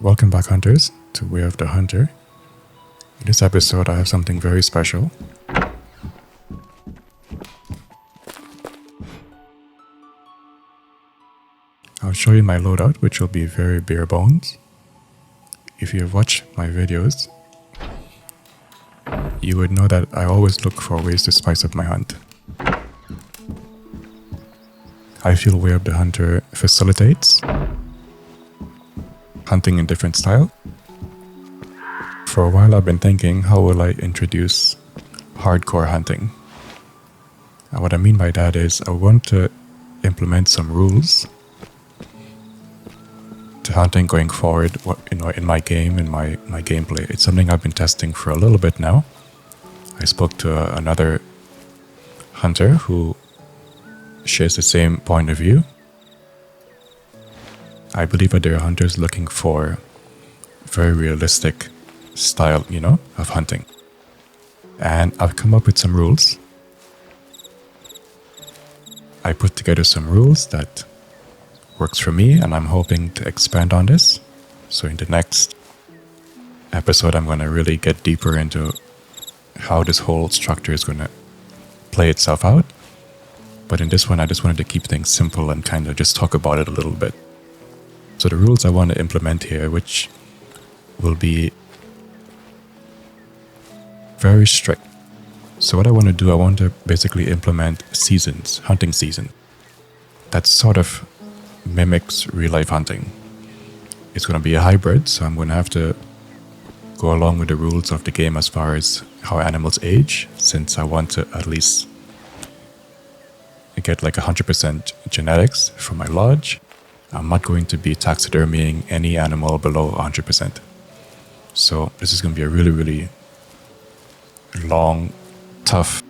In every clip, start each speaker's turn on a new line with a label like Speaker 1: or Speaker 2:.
Speaker 1: Welcome back, hunters, to Way of the Hunter. In this episode, I have something very special. I'll show you my loadout, which will be very bare bones. If you have watched my videos, you would know that I always look for ways to spice up my hunt. I feel Way of the Hunter facilitates hunting in different style. For a while I've been thinking, how will I introduce hardcore hunting? And what I mean by that is I want to implement some rules to hunting going forward, in my game, in my gameplay. It's something I've been testing for a little bit now. I spoke to another hunter who shares the same point of view. I believe that there are hunters looking for very realistic style, of hunting. And I've come up with some rules. I put together some rules that works for me, and I'm hoping to expand on this. So in the next episode, I'm going to really get deeper into how this whole structure is going to play itself out. But in this one, I just wanted to keep things simple and kind of just talk about it a little bit. So the rules I want to implement here, which will be very strict. So what I want to do, I want to basically implement seasons, hunting season. That sort of mimics real life hunting. It's going to be a hybrid, so I'm going to have to go along with the rules of the game as far as how animals age, since I want to at least get like 100% genetics from my lodge. I'm not going to be taxidermying any animal below 100%. So this is going to be a really, really long, tough,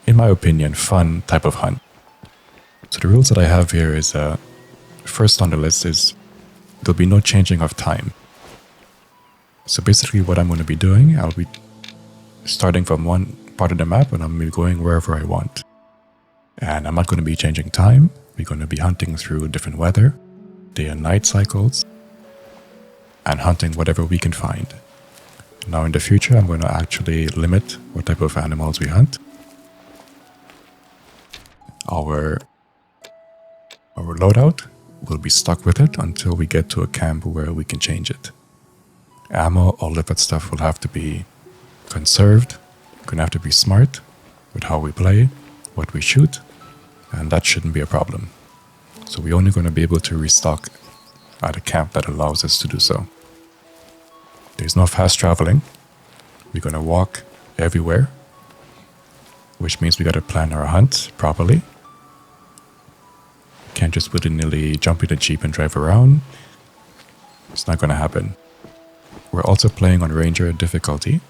Speaker 1: in my opinion, fun type of hunt. So the rules that I have here is, first on the list is there'll be no changing of time. So basically what I'm going to be doing, I'll be starting from one part of the map and I'm going to be going wherever I want. And I'm not going to be changing time. We're going to be hunting through different weather, day and night cycles, and hunting whatever we can find. Now in the future, I'm going to actually limit what type of animals we hunt. Our loadout will be stuck with it until we get to a camp where we can change it. Ammo, all of that stuff will have to be conserved. We're going to have to be smart with how we play, what we shoot, and that shouldn't be a problem. So we're only going to be able to restock at a camp that allows us to do so. There's no fast traveling. We're going to walk everywhere, which means we got to plan our hunt properly. Can't just willy-nilly jump in a jeep and drive around. It's not going to happen. We're also playing on Ranger difficulty.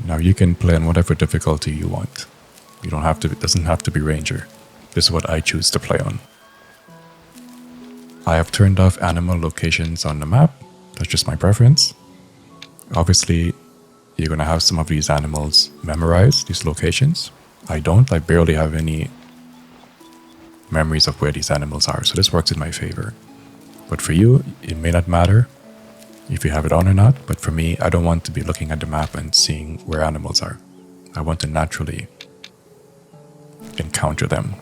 Speaker 1: Now you can play on whatever difficulty you want. You don't have to. It doesn't have to be Ranger. This is what I choose to play on. I have turned off animal locations on the map. That's just my preference. Obviously, you're going to have some of these animals memorize these locations. I don't. I barely have any memories of where these animals are. So this works in my favor. But for you, it may not matter if you have it on or not. But for me, I don't want to be looking at the map and seeing where animals are. I want to naturally encounter them.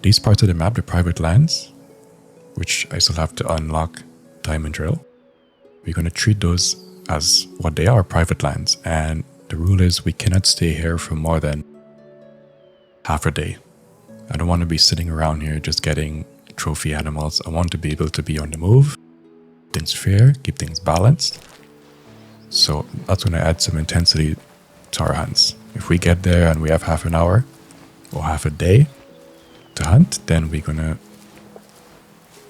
Speaker 1: These parts of the map, the private lands, which I still have to unlock Diamond Drill, we're going to treat those as what they are, private lands. And the rule is we cannot stay here for more than half a day. I don't want to be sitting around here just getting trophy animals. I want to be able to be on the move, things fair, keep things balanced. So that's going to add some intensity to our hunts. If we get there and we have half an hour or half a day to hunt, then we're going to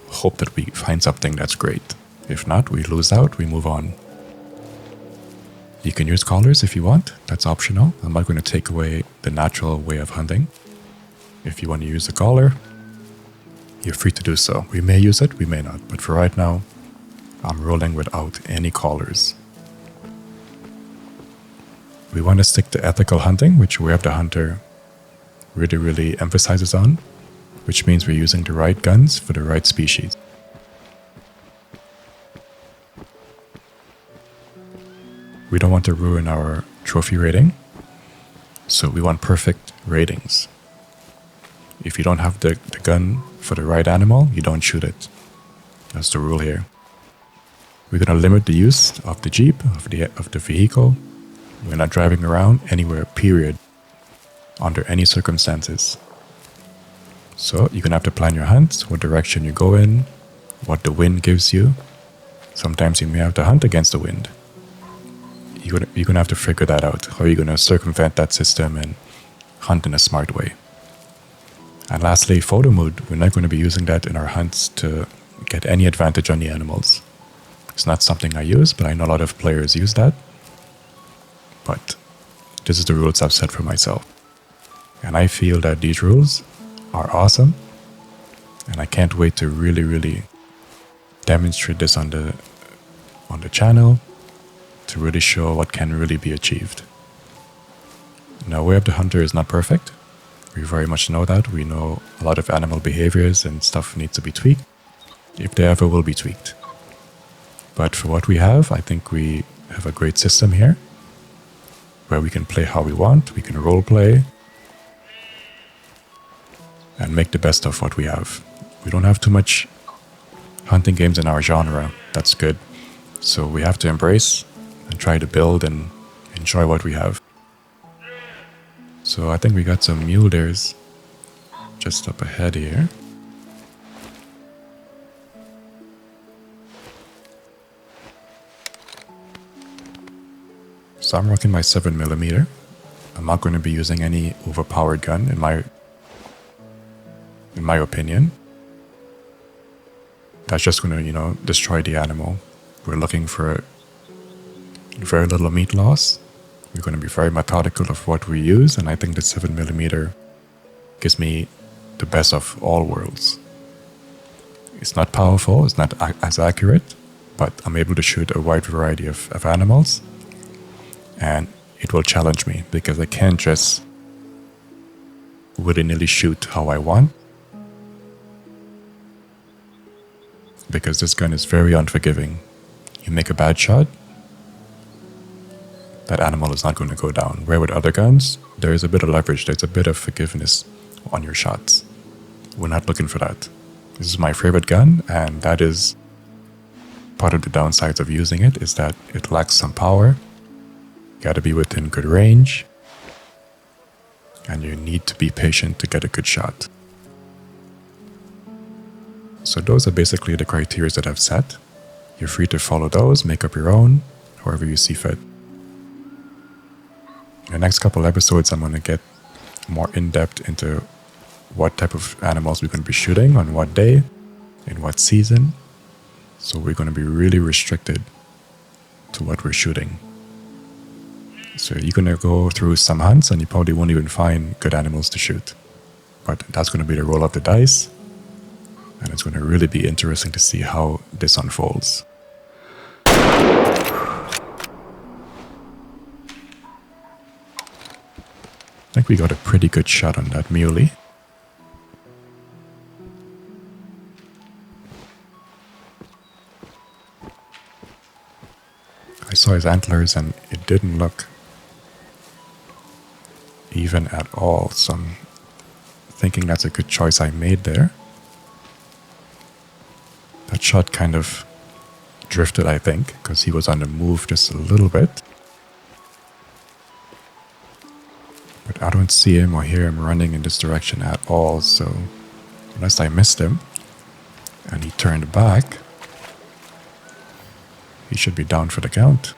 Speaker 1: hope that we find something that's great. If not, we lose out, we move on. You can use collars if you want, that's optional. I'm not going to take away the natural way of hunting. If you want to use a collar, you're free to do so. We may use it, we may not, but for right now, I'm rolling without any collars. We want to stick to ethical hunting, which Way of the Hunter really, really emphasizes on. which means we're using the right guns for the right species. We don't want to ruin our trophy rating, so we want perfect ratings. If you don't have the gun for the right animal, you don't shoot it. That's the rule here. We're going to limit the use of the jeep, of the vehicle. We're not driving around anywhere, period, under any circumstances. So you're going to have to plan your hunts, what direction you go in, what the wind gives you. Sometimes you may have to hunt against the wind. You're going to have to figure that out. How are you going to circumvent that system and hunt in a smart way? And lastly, photo mood. We're not going to be using that in our hunts to get any advantage on the animals. It's not something I use, but I know a lot of players use that. But this is the rules I've set for myself. And I feel that these rules are awesome. And I can't wait to really, really demonstrate this on the channel to really show what can really be achieved. Now, Way of the Hunter is not perfect. We very much know that. We know a lot of animal behaviors and stuff needs to be tweaked, if they ever will be tweaked. But for what we have, I think we have a great system here, where we can play how we want, we can role play, and make the best of what we have. We don't have too much hunting games in our genre. That's good. So we have to embrace and try to build and enjoy what we have. So I think we got some mule deers just up ahead here. So I'm rocking my 7mm. I'm not going to be using any overpowered gun in my opinion. That's just going to, destroy the animal. We're looking for very little meat loss. We're going to be very methodical of what we use, and I think the 7mm gives me the best of all worlds. It's not powerful, it's not as accurate, but I'm able to shoot a wide variety of animals, and it will challenge me because I can't just willy-nilly shoot how I want, because this gun is very unforgiving. You make a bad shot, that animal is not going to go down. Where with other guns, there is a bit of leverage, there's a bit of forgiveness on your shots. We're not looking for that. This is my favorite gun, and that is part of the downsides of using it, is that it lacks some power. You gotta be within good range, and you need to be patient to get a good shot. So those are basically the criteria that I've set. You're free to follow those, make up your own, however you see fit. In the next couple episodes, I'm going to get more in-depth into what type of animals we're going to be shooting, on what day, in what season. So we're going to be really restricted to what we're shooting. So you're going to go through some hunts and you probably won't even find good animals to shoot. But that's going to be the roll of the dice. And it's going to really be interesting to see how this unfolds. I think we got a pretty good shot on that muley. I saw his antlers and it didn't look even at all, so I'm thinking that's a good choice I made there. That shot kind of drifted, I think, because he was on the move just a little bit. But I don't see him or hear him running in this direction at all, so unless I missed him and he turned back, he should be down for the count.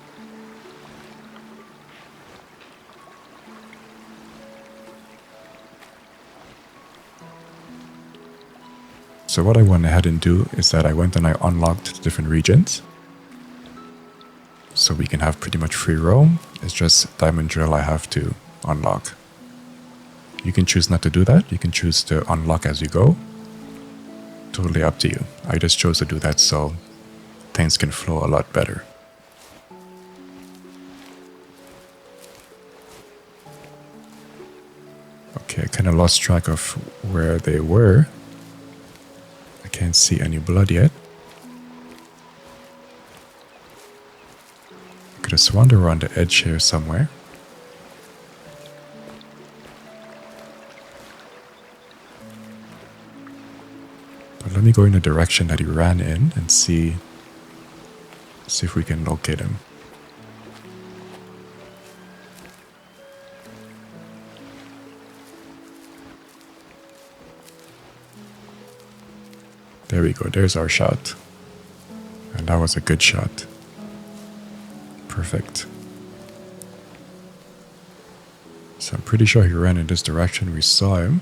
Speaker 1: So what I went ahead and do is that I went and I unlocked different regions. So we can have pretty much free roam. It's just Diamond Drill I have to unlock. You can choose not to do that. You can choose to unlock as you go. Totally up to you. I just chose to do that so things can flow a lot better. Okay, I kind of lost track of where they were. see any blood yet. Could have sworn they were on the edge here somewhere. But let me go in the direction that he ran in and see if we can locate him. There we go, there's our shot. And that was a good shot. Perfect. So I'm pretty sure he ran in this direction. We saw him.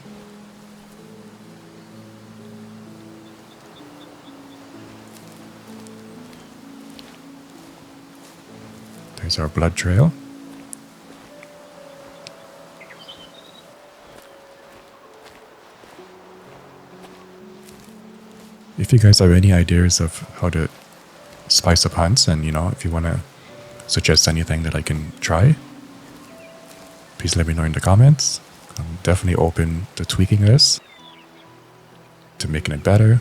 Speaker 1: There's our blood trail. If you guys have any ideas of how to spice up hunts, and if you want to suggest anything that I can try, please let me know in the comments. I'm definitely open to tweaking this, to making it better.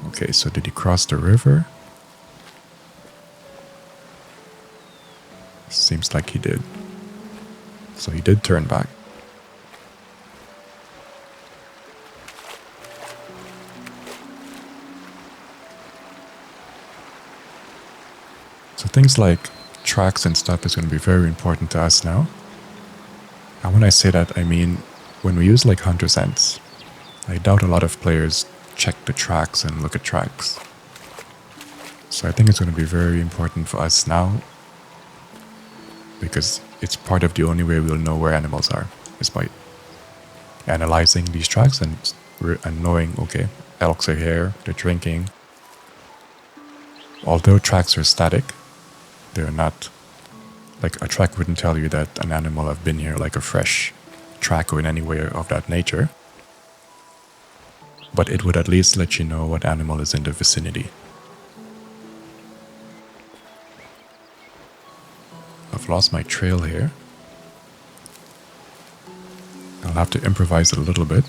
Speaker 1: Okay, so did he cross the river? Seems like he did. So he did turn back. So things like tracks and stuff is going to be very important to us now. And when I say that, I mean when we use like Hunter Sense, I doubt a lot of players check the tracks and look at tracks. So I think it's going to be very important for us now, because it's part of the only way we'll know where animals are, is by analyzing these tracks and knowing, okay, elks are here, they're drinking. Although tracks are static, they're not, like a track wouldn't tell you that an animal have been here, like a fresh track or in any way of that nature. But it would at least let you know what animal is in the vicinity. I've lost my trail here. I'll have to improvise a little bit.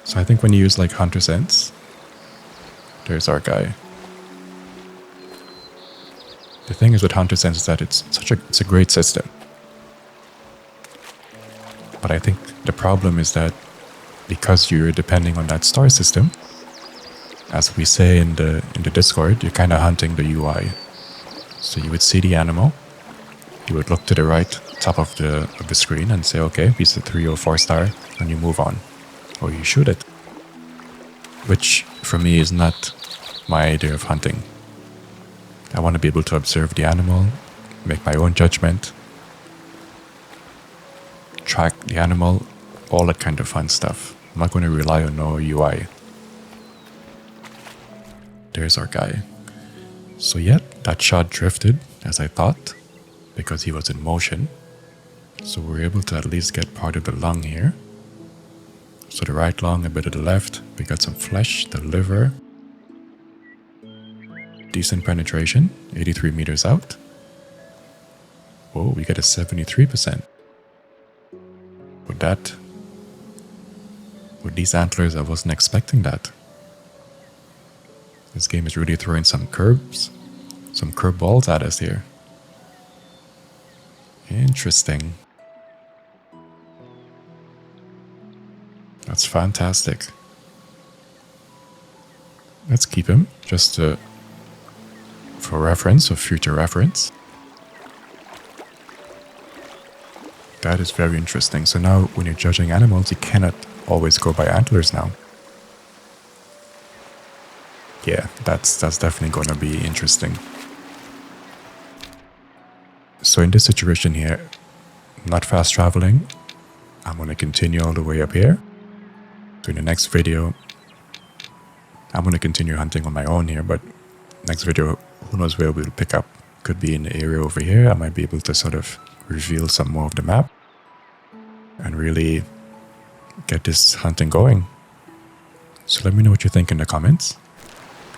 Speaker 1: So I think when you use like Hunter Sense, there's our guy. The thing is with Hunter Sense is that it's a great system. But I think the problem is that because you're depending on that star system, as we say in the Discord, you're kind of hunting the UI. So you would see the animal, you would look to the right top of the screen and say, okay, he's a 3 or 4 star, and you move on. Or you shoot it. Which, for me, is not my idea of hunting. I want to be able to observe the animal, make my own judgment, track the animal, all that kind of fun stuff. I'm not going to rely on no UI. There's our guy. So yeah, that shot drifted, as I thought, because he was in motion. So we're able to at least get part of the lung here. So the right lung, a bit of the left, we got some flesh, the liver. Decent penetration, 83 meters out. Whoa, we get a 73%. With these antlers, I wasn't expecting that. This game is really throwing some curveballs at us here. Interesting. That's fantastic. Let's keep him, just for reference, or future reference. That is very interesting. So now, when you're judging animals, you cannot always go by antlers now. Yeah, that's definitely going to be interesting. So in this situation here, not fast traveling, I'm going to continue all the way up here. So in the next video, I'm going to continue hunting on my own here, but next video, who knows where we'll pick up. Could be in the area over here. I might be able to sort of reveal some more of the map and really get this hunting going. So let me know what you think in the comments.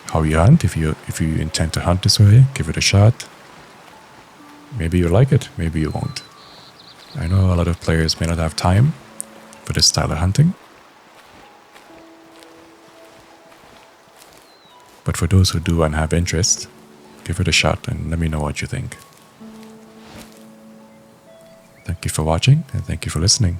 Speaker 1: How you hunt, if you intend to hunt this way, give it a shot. Maybe you like it, maybe you won't. I know a lot of players may not have time for this style of hunting. But for those who do and have interest, give it a shot and let me know what you think. Thank you for watching and thank you for listening.